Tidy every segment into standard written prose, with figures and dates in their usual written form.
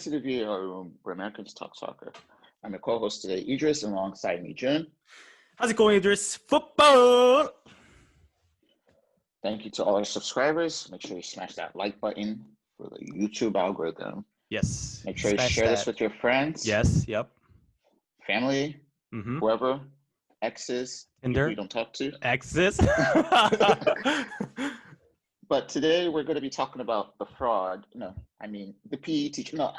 to the VAR Room, where Americans talk soccer. I'm your co-host today, Idris, and alongside me, Jun. How's it going, Idris? Football! Thank you to all our subscribers. Make sure you smash that like button for the YouTube algorithm. Yes. Make sure you Smash share this that. with your friends, Yes, yep. family, Mm-hmm. whoever, exes, people you Tinder. don't talk to. Exes. But today we're going to be talking about the fraud. The PE teacher. No,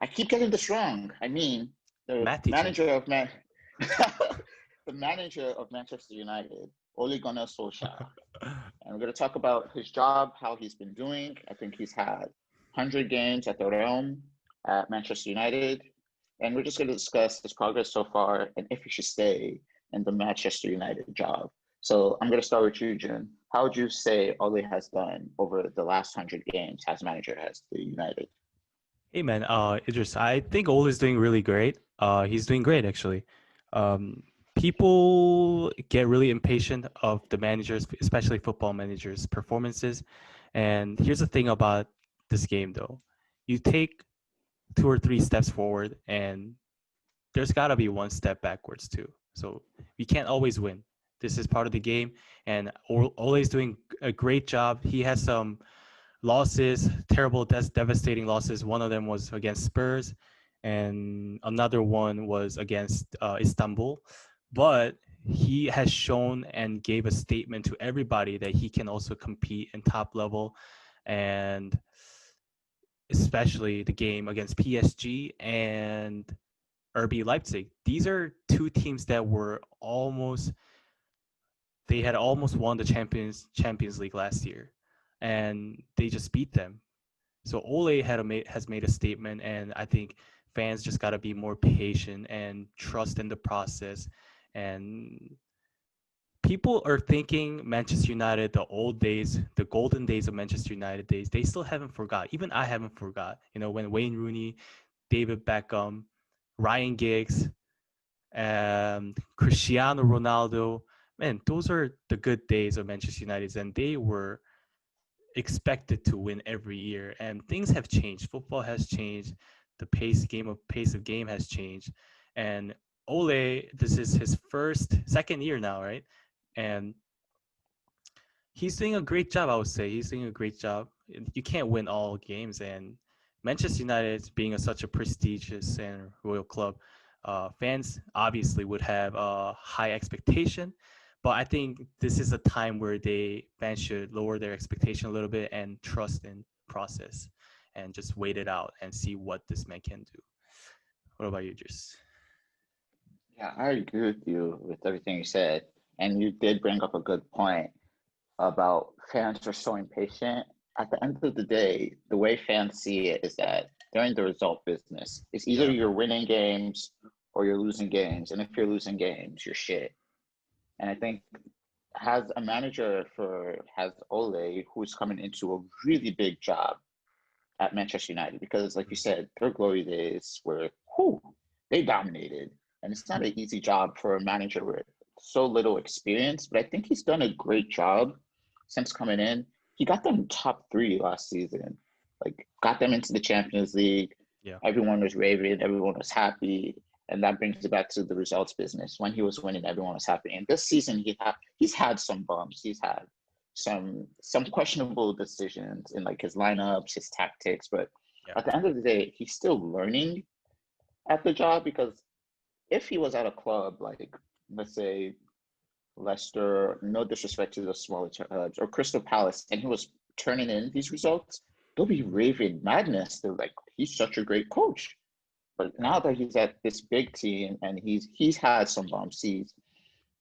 I keep getting this wrong. The Math teacher. manager of the manager of Manchester United, Ole Gunnar Solskjaer. And we're going to talk about his job, how he's been doing. I think he's had 100 games at the Realm at Manchester United. And we're just going to discuss his progress so far and if he should stay in the Manchester United job. So I'm going to start with you, Jun. How would you say Ole has done over the last 100 games as manager as the United? Hey, man. Idris, I think Ole is doing really great. He's doing great, actually. People get really impatient of the managers, especially football managers' performances. And here's the thing about this game, though. You take 2 or 3 steps forward, and there's got to be 1 step backwards, too. So we can't always win. This is part of the game, and Ole is doing a great job. He has some losses, terrible, devastating losses. One of them was against Spurs, and another one was against Istanbul. But he has shown and gave a statement to everybody that he can also compete in top level, and especially the game against PSG and RB Leipzig. These are 2 teams that they had almost won the Champions League last year, and they just beat them. So Ole has made a statement, and I think fans just got to be more patient and trust in the process. And people are thinking Manchester United, the old days, the golden days of Manchester United days, they still haven't forgot. Even I haven't forgot. When Wayne Rooney, David Beckham, Ryan Giggs, Cristiano Ronaldo, man, those are the good days of Manchester United, and they were expected to win every year. And things have changed. Football has changed. The pace of game has changed. And Ole, this is his second year now, right? And he's doing a great job. I would say he's doing a great job. You can't win all games, and Manchester United being such a prestigious and royal club, fans obviously would have a high expectation, but I think this is a time where fans should lower their expectation a little bit and trust in process and just wait it out and see what this man can do. What about you, Jess? Yeah, I agree with you with everything you said. And you did bring up a good point about fans are so impatient. At the end of the day, the way fans see it is that they're in the result business. It's either Yeah. you're winning games or you're losing games. And if you're losing games, you're shit. And I think has Ole, who's coming into a really big job at Manchester United, because like you said, their glory days were they dominated. And it's not an easy job for a manager with so little experience, but I think he's done a great job since coming in. He got them top 3 last season, like got them into the Champions League. Yeah. Everyone was raving, everyone was happy. And that brings it back to the results business. When he was winning, everyone was happy. And this season, he's had some bumps. He's had some questionable decisions in like his lineups, his tactics. But Yeah. at the end of the day, he's still learning at the job, because if he was at a club like, let's say, Leicester, no disrespect to the smaller clubs, or Crystal Palace, and he was turning in these results, they'll be raving madness. They're like, he's such a great coach. But now that he's at this big team and he's had some bumps, he's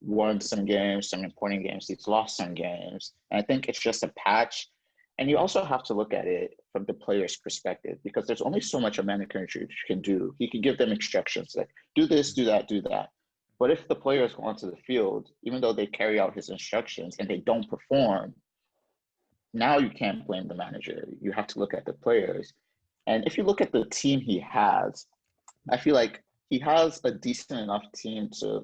won some games, some important games, he's lost some games. And I think it's just a patch. And you also have to look at it from the player's perspective, because there's only so much a manager can do. He can give them instructions like, do this, do that, do that. But if the players go onto the field, even though they carry out his instructions and they don't perform, now you can't blame the manager. You have to look at the players. And if you look at the team he has, I feel like he has a decent enough team to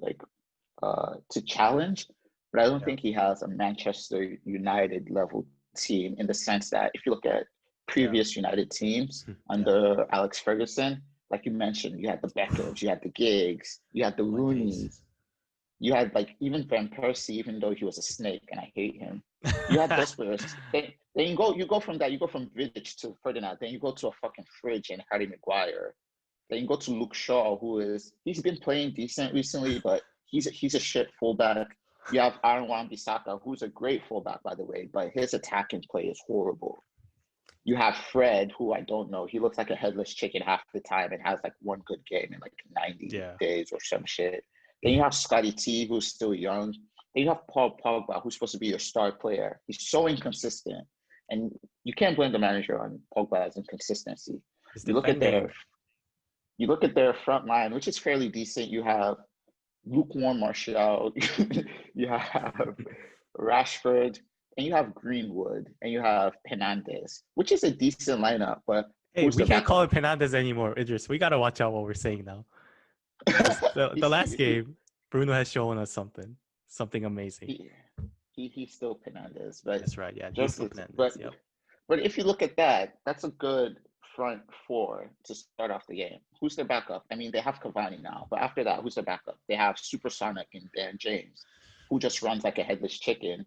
challenge, but I don't think he has a Manchester United level team, in the sense that if you look at Yeah. previous United teams Yeah. under Alex Ferguson. Like you mentioned, you had the Beckhams, you had the Giggs, you had the Oh my days. Rooneys, you had like even Van Persie, even though he was a snake and I hate him. You had those players. Then you go from that, you go from Vidic to Ferdinand, then you go to a fucking fridge and Harry Maguire. Then you go to Luke Shaw, he's been playing decent recently, but he's a shit fullback. You have Aaron Wan-Bissaka, who's a great fullback, by the way, but his attacking play is horrible. You have Fred, who I don't know. He looks like a headless chicken half the time and has like one good game in like 90 Yeah. days or some shit. Then you have Scotty T, who's still young. Then you have Paul Pogba, who's supposed to be your star player. He's so inconsistent. And you can't blame the manager on Pogba's inconsistency. He's You look at defending. their you look at their front line, which is fairly decent. You have lukewarm Martial, you have Rashford, and you have Greenwood, and you have Hernandez, which is a decent lineup. But Hey, who's we the can't call backup? it Fernandez anymore, Idris. We gotta watch out what we're saying now. Because the he's, last game, Bruno has shown us something amazing. he, he's still Hernandez, but That's right. Yeah, he's just still it's, Fernandez. Yep. but if you look at that, that's a good front four to start off the game. Who's their backup? I mean, they have Cavani now, but after that, who's their backup? They have Supersonic and Dan James, who just runs like a headless chicken.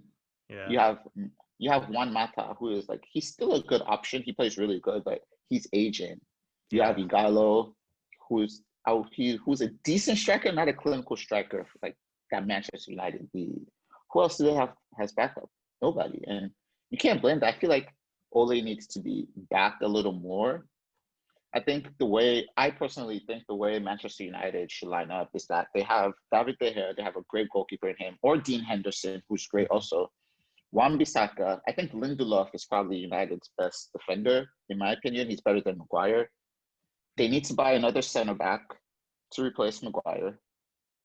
Yeah. You have you have Juan Mata, who is like he's still a good option. He plays really good, but he's aging. You have Yeah. Igalo, who's a decent striker, not a clinical striker like that Manchester United need. Who else do they have has backup? Nobody, and you can't blame that. I feel like Ole needs to be backed a little more. I personally think the way Manchester United should line up is that they have David De Gea, they have a great goalkeeper in him, or Dean Henderson, who's great Mhm. also. Wan-Bissaka, I think Lindelof is probably United's best defender. In my opinion, he's better than Maguire. They Mhm. need to buy another center back to replace Maguire.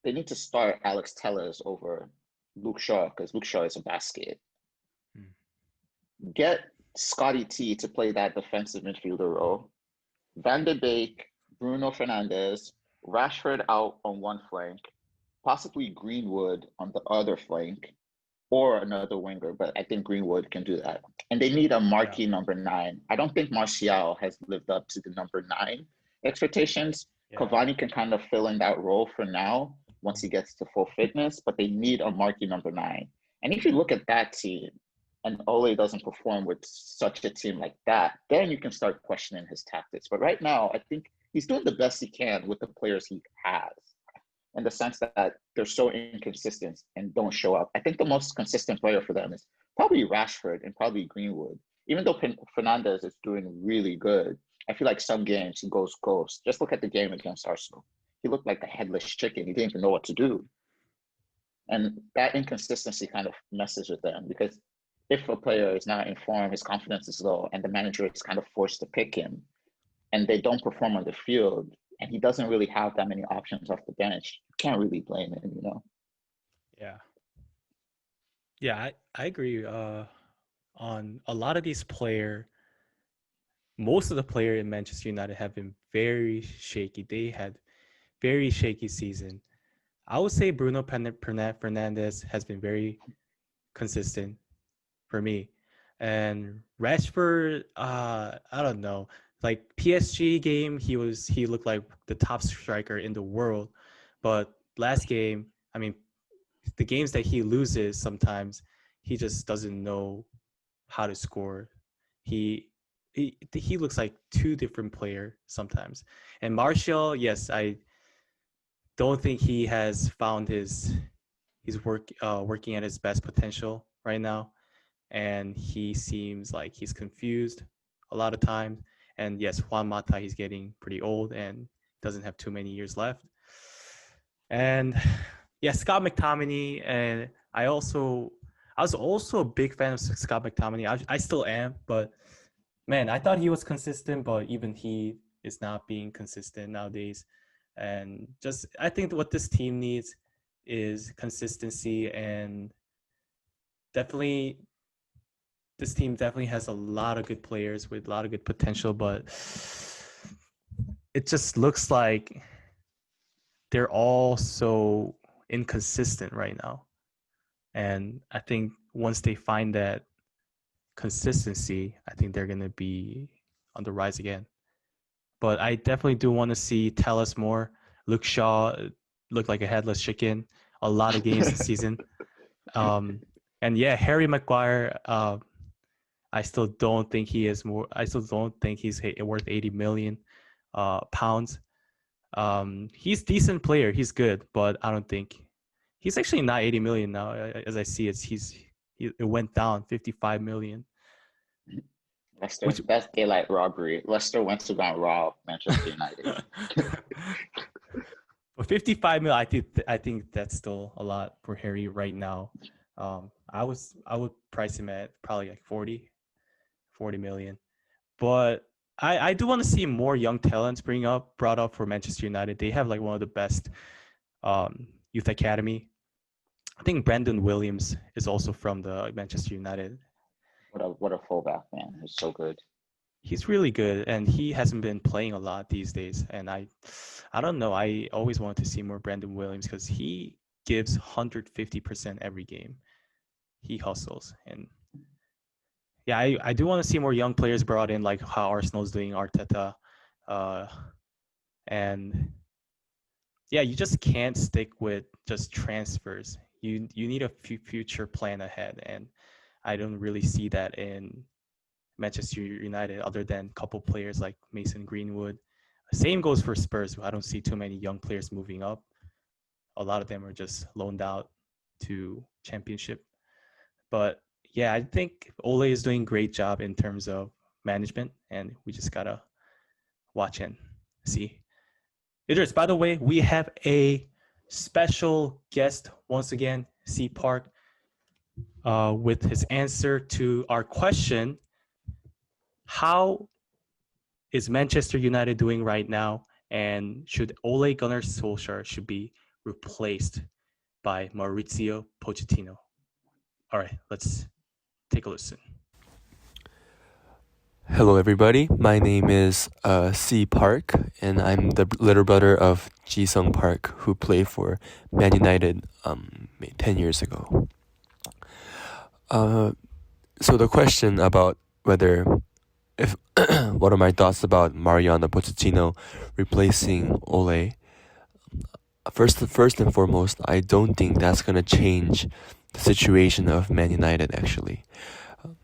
They need to start Alex Tellers over Luke Shaw because Luke Shaw is a basket. Mm. Get Scotty T to play that defensive midfielder role. Van de Beek, Bruno Fernandes, Rashford out on one flank, possibly Greenwood on the other flank, or another winger, but I think Greenwood can do that. And they need a Yeah. marquee number 9. I don't think Martial has lived up to the number 9 expectations. Yeah. Cavani can kind of fill in that role for now once he gets to full fitness, but they need a marquee number 9. And if you look at that team and Ole doesn't perform with such a team like that, then you can start questioning his tactics. But right now, I think he's doing the best he can with the players he has in the sense that they're so inconsistent and don't show up. I think the most consistent player for them is probably Rashford and probably Greenwood. Even though Fernandez is doing really good, I feel like some games he goes ghost. Just look at the game against Arsenal. He looked like a headless chicken. He didn't even know what to do. And that inconsistency kind of messes with them because if a player is not informed, his confidence is low, and the manager is kind of forced to pick him, and they don't perform on the field, and he doesn't really have that many options off the bench, you can't really blame him. Yeah. Yeah. I agree. On a lot of these most of the player in Manchester United have been very shaky. They had very shaky season. I would say Bruno Fernandez has been very consistent for me. And Rashford, I don't know. Like PSG game, he looked like the top striker in the world. But last game, I mean, the games that he loses sometimes, he just doesn't know how to score. He he looks like two different player sometimes. And Martial, yes, I don't think he has found his working at his best potential right now, and he seems like he's confused a lot of times. And yes, Juan Mata, he's getting pretty old and doesn't have too many years left. And yeah, Scott McTominay, and I was also a big fan of Scott McTominay. I still am, but man, I thought he was consistent, but even he is not being consistent nowadays. And just I think what this team needs is consistency, and definitely this team definitely has a lot of good players with a lot of good potential, but it just looks like they're all so inconsistent right now. And I think once they find that consistency, I think they're gonna be on the rise again. But I definitely do want to see Tellus more. Luke Shaw looked like a headless chicken a lot of games this season. Um, and yeah, Harry Maguire. I still don't think he is more. I still don't think he's worth 80 million pounds. He's decent player. He's good, but I don't think he's actually not 80 million now. As I see it, it went down 55 million. Leicester, Which that's daylight robbery. Leicester went to go and rob Manchester United. but 55 mil, I think that's still a lot for Harry right now. I would price him at probably like 40 million. But I do want to see more young talents brought up for Manchester United. They have like one of the best youth academy. I think Brandon Williams is also from the Manchester United. What a fullback, man. He's so good. He's really good, and he hasn't been playing a lot these days. And I don't know. I always wanted to see more Brandon Williams because he gives 150% every game. He hustles, and yeah, I do want to see more young players brought in, like how Arsenal's doing Arteta, uh, and yeah, you just can't stick with just transfers. You need a future plan ahead, and I don't really see that in Manchester United, other than a couple players like Mason Greenwood. Same goes for Spurs. I don't see too many young players moving up. A lot of them are just loaned out to Championship. But yeah, I think Ole is doing a great job in terms of management, and we just gotta watch and see. Idris, by the way, we have a special guest once again, C Park, with his answer to our question: how is Manchester United doing right now, and should Ole Gunnar Solskjaer should be replaced by Maurizio Pochettino? All right, let's take a listen. Hello, everybody. My name is C Park, and I'm the little brother of Ji Sung Park, who played for Man United 10 years ago. So the question about if what are my thoughts about Mariano Pochettino replacing Ole? First and foremost, I don't think that's gonna change the situation of Man United. Actually,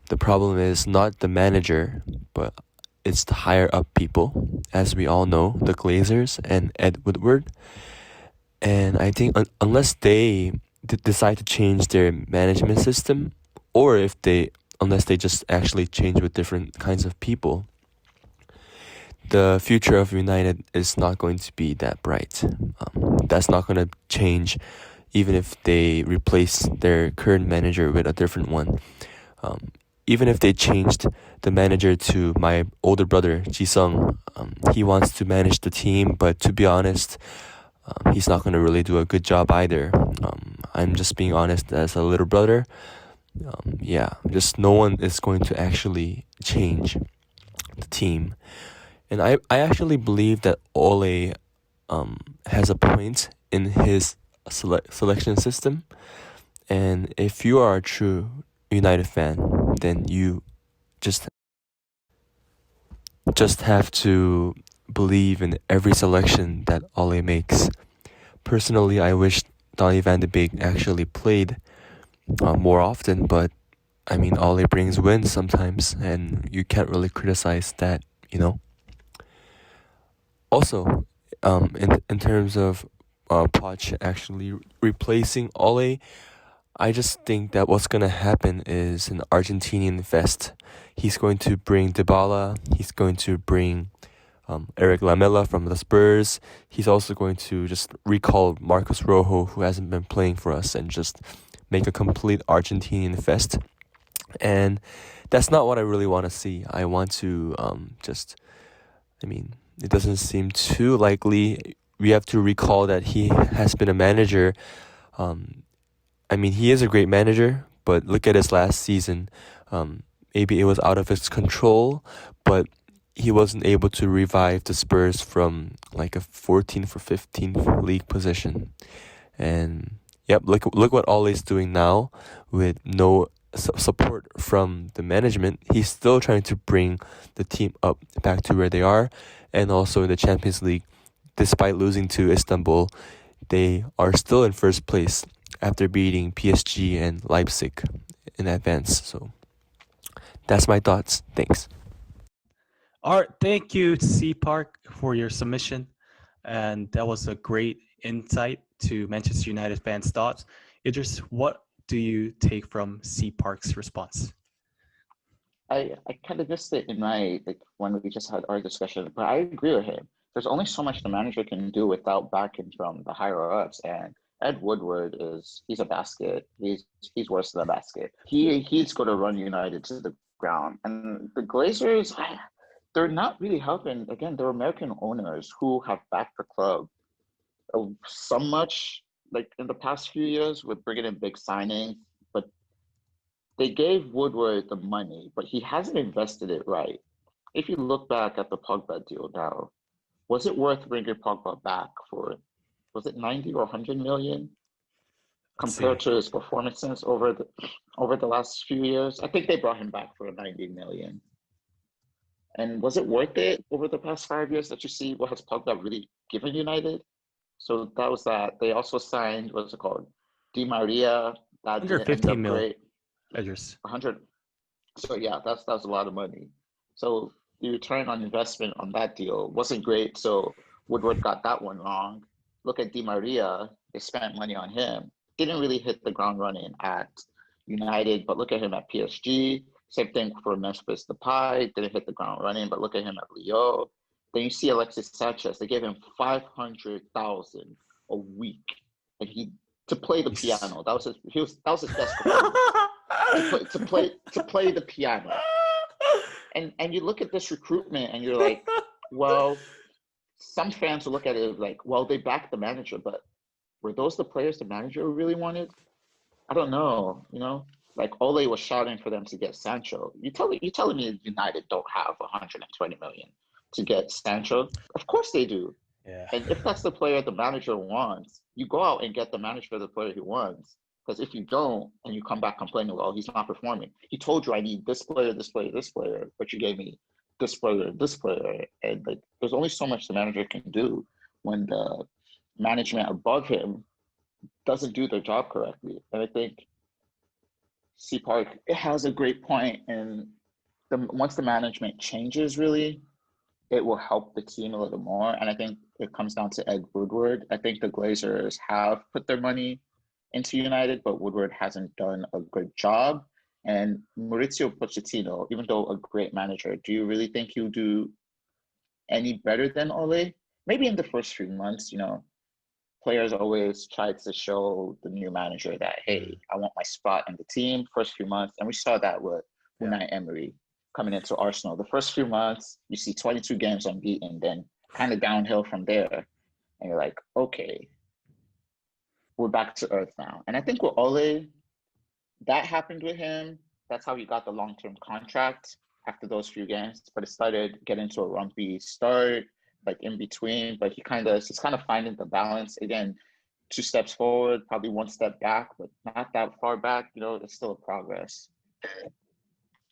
the problem is not the manager, but it's the higher up people, as we all know, the Glazers and Ed Woodward. And I think unless they decide to change their management system, or unless they just actually change with different kinds of people, the future of United is not going to be that bright. That's not going to change even if they replace their current manager with a different one. Even if they changed the manager to my older brother, Ji-sung, he wants to manage the team, but to be honest, he's not going to really do a good job either. I'm just being honest as a little brother. Just no one is going to actually change the team. And I actually believe that Ole has a point in his selection system. And if you are a true United fan, then you just have to believe in every selection that Ole makes. Personally, I wish Donny van de Beek actually played more often, but I mean, Ole brings wins sometimes, and you can't really criticize that, you know. Also, in terms of Poch actually replacing Ole, I just think that what's gonna happen is an Argentinian fest. He's going to bring Dybala. He's going to bring Eric Lamela from the Spurs. He's also going to just recall Marcos Rojo, who hasn't been playing for us, and just make a complete Argentinian fest. And that's not what I really want to see. I want to it doesn't seem too likely. We have to recall that he has been a manager. He is a great manager, but look at his last season. Maybe it was out of his control, but he wasn't able to revive the Spurs from like a 14th or 15th league position. And yep, look what Ole's doing now with no support from the management, he's still trying to bring the team up back to where they are. And also in the Champions League, despite losing to Istanbul, they are still in first place after beating PSG and Leipzig in advance. So that's my thoughts. Thanks. All right, thank you, C Park, for your submission, and that was a great insight to Manchester United fans' thoughts. Idris, what do you take from C Park's response? I kind of missed it in my like when we just had our discussion, but I agree with him. There's only so much the manager can do without backing from the higher ups, and Ed Woodward he's a basket. He's worse than a basket. He's going to run United to the ground, and the Glazers, they're not really helping. Again, they're American owners who have backed the club so much like in the past few years with bringing in big signings, but they gave Woodward the money, but he hasn't invested it right. If you look back at the Pogba deal now, was it worth bringing Pogba back for, was it 90 or 100 million Let's compared see. to his performances over the last few years? I think they brought him back for 90 million. And was it worth it over the past 5 years that you see what has Pogba really given United? So that was that. They also signed, what's it called? Di Maria. That didn't end 115 up mil, great. Idris. 100. So yeah, that's a lot of money. So the return on investment on that deal wasn't great. So Woodward got that one wrong. Look at Di Maria. They spent money on him. Didn't really hit the ground running at United, but look at him at PSG. Same thing for Memphis Depay. Didn't hit the ground running, but look at him at Lyon. Then you see Alexis Sanchez. They gave him 500,000 a week, and he to play the piano. That was his best performance. To play the piano. And you look at this recruitment and you're like, well, some fans will look at it like, well, they backed the manager, but were those the players the manager really wanted? I don't know, Like Ole was shouting for them to get Sancho. You telling me United don't have 120 million to get Sancho? Of course they do. Yeah. And if that's the player the manager wants, you go out and get the manager the player he wants. Because if you don't and you come back complaining, well, he's not performing. He told you I need this player, this player, this player, but you gave me this player, this player. And like there's only so much the manager can do when the management above him doesn't do their job correctly. And I think C Park it has a great point and once the management changes really, it will help the team a little more. And I think it comes down to Ed Woodward. I think the Glazers have put their money into United, but Woodward hasn't done a good job. And Maurizio Pochettino, even though a great manager, do you really think he'll do any better than Ole? Maybe in the first few months, players always try to show the new manager that, hey, I want my spot in the team first few months. And we saw that with Unai Emery coming into Arsenal. The first few months, you see 22 games unbeaten, then kind of downhill from there. And you're like, okay, we're back to earth now. And I think with Ole, that happened with him. That's how he got the long-term contract after those few games. But it started getting to a rumpy start, like in between. But he's kind of finding the balance again. 2 steps forward, probably 1 step back, but not that far back. It's still a progress.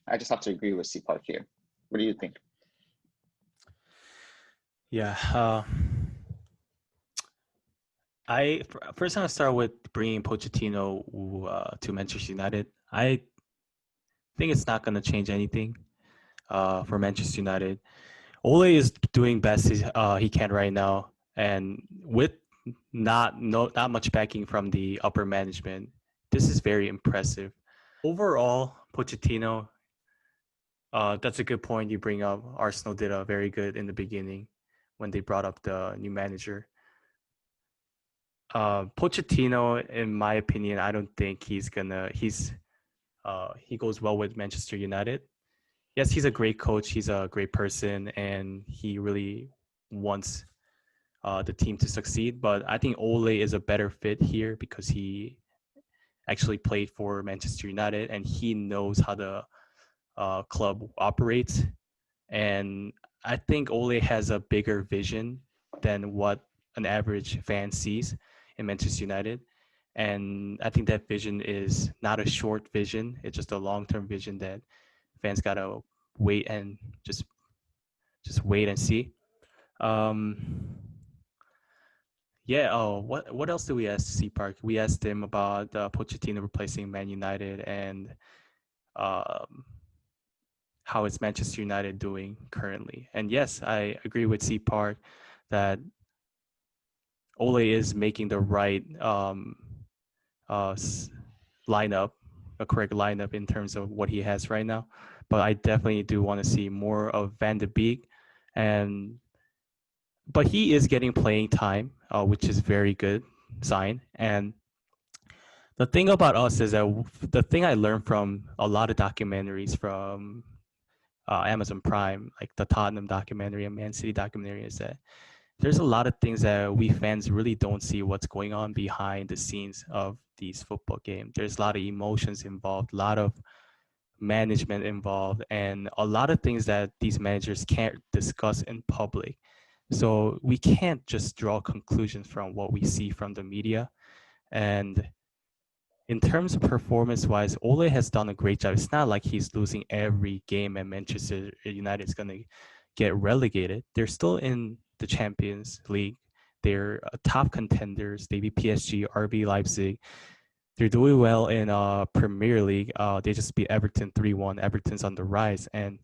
I just have to agree with C Park here. What do you think? Yeah. First I'm gonna start with bringing Pochettino to Manchester United. I think it's not gonna change anything for Manchester United. Ole is doing best he can right now, and with not much backing from the upper management, this is very impressive. Overall, Pochettino, that's a good point you bring up. Arsenal did a very good in the beginning when they brought up the new manager. Pochettino, in my opinion, I don't think he goes well with Manchester United. Yes, he's a great coach. He's a great person, and he really wants the team to succeed. But I think Ole is a better fit here because he actually played for Manchester United and he knows how the club operates. And I think Ole has a bigger vision than what an average fan sees in Manchester United. And I think that vision is not a short vision. It's just a long-term vision that fans gotta wait and just wait and see. Um, yeah. Oh, what else did we ask C Park? We asked him about Pochettino replacing Man United and um, how is Manchester United doing currently. And yes, I agree with C Park that Ole is making the right uh, lineup, a correct lineup in terms of what he has right now. But I definitely do want to see more of Van de Beek, and but he is getting playing time, which is very good sign. And the thing about us is that the thing I learned from a lot of documentaries from Amazon Prime, like the Tottenham documentary and Man City documentary, is that there's a lot of things that we fans really don't see what's going on behind the scenes of these football games. There's a lot of emotions involved, a lot of management involved, and a lot of things that these managers can't discuss in public. So we can't just draw conclusions from what we see from the media. And in terms of performance wise, Ole has done a great job. It's not like he's losing every game and Manchester United is going to get relegated. They're still in the Champions League. They're top contenders. They beat PSG, RB Leipzig. They're doing well in Premier League. They just beat Everton 3-1. Everton's on the rise. And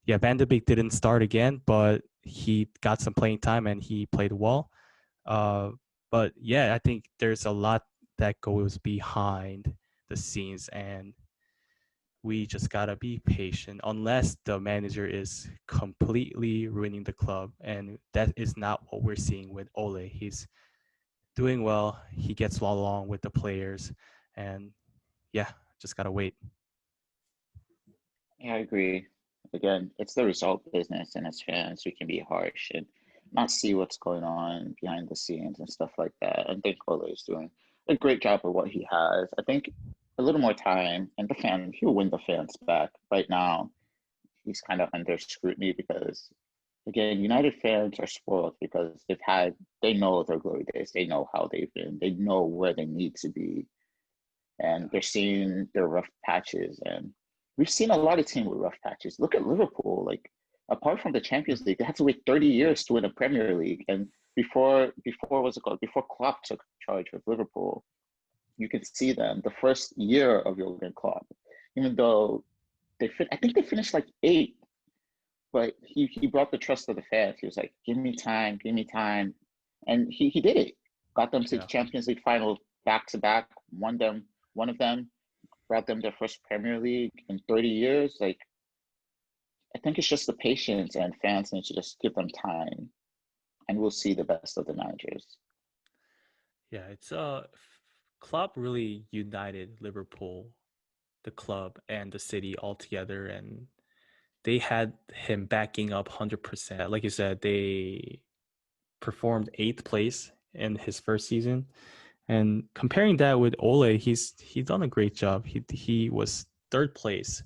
yeah, Van de Beek didn't start again, but he got some playing time and he played well. Uh, but yeah, I think there's a lot that goes behind the scenes, and we just gotta be patient unless the manager is completely ruining the club, and that is not what we're seeing with Ole. He's doing well. He gets along with the players, and yeah, just gotta wait. Yeah, I agree. Again, it's the result business, and as fans, we can be harsh and not see what's going on behind the scenes and stuff like that. I think Ole is doing a great job of what he has. I think a little more time, and he'll win the fans back. Right now, he's kind of under scrutiny because, again, United fans are spoiled because they know their glory days, they know how they've been, they know where they need to be, and they're seeing their rough patches. And we've seen a lot of teams with rough patches. Look at Liverpool. Like, apart from the Champions League, they had to wait 30 years to win a Premier League. And before what's it called? Before Klopp took charge of Liverpool, you can see them the first year of Jurgen Klopp, even though I think they finished like eighth, but he brought the trust of the fans. He was like, give me time. And he did it. Got them to the Yeah. Champions League final back to back, one of them, brought them their first Premier League in 30 years. Like, I think it's just the patience, and fans need to just give them time, and we'll see the best of the managers. Yeah, it's Klopp really united Liverpool, the club, and the city all together, and they had him backing up 100%. Like you said, they performed eighth place in his first season, and comparing that with Ole, he's done a great job. He was third place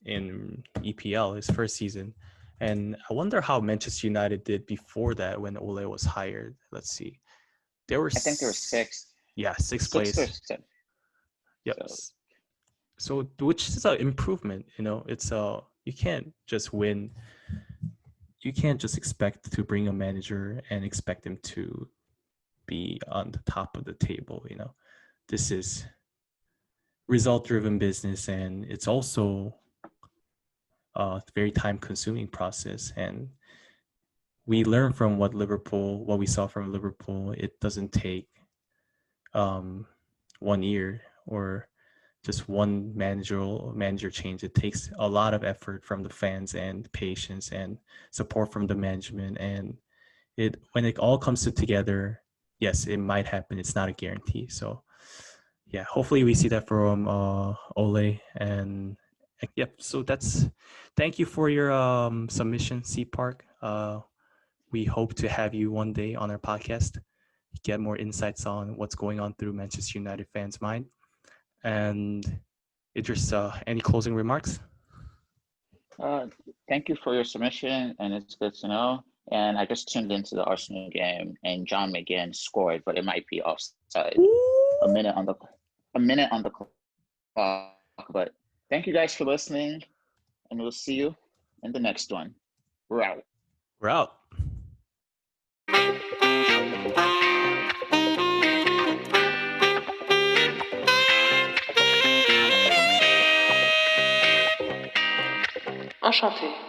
in EPL his first season, and I wonder how Manchester United did before that when Ole was hired. Let's see, they were I think they were sixth, yeah, sixth sixth or place. seventh. Yep. So So which is an improvement. You know, it's you can't just win. You can't just expect to bring a manager and expect him to be on the top of the table. You know, this is result driven business, and it's also a very time consuming process. And we learn from what we saw from Liverpool. It doesn't take um, 1 year or just one manager change. It takes a lot of effort from the fans and patience and support from the management. And it when it all comes together, yes, it might happen. It's not a guarantee. So yeah, hopefully we see that from Ole. And yep. So thank you for your submission, C Park. We hope to have you one day on our podcast, get more insights on what's going on through Manchester United fans' mind. And Idris, any closing remarks? thank you for your submission, and it's good to know. And I just tuned into the Arsenal game, and John McGinn scored, but it might be offside. A minute on the clock. But thank you guys for listening, and we'll see you in the next one. We're out. We're out. Enchanté.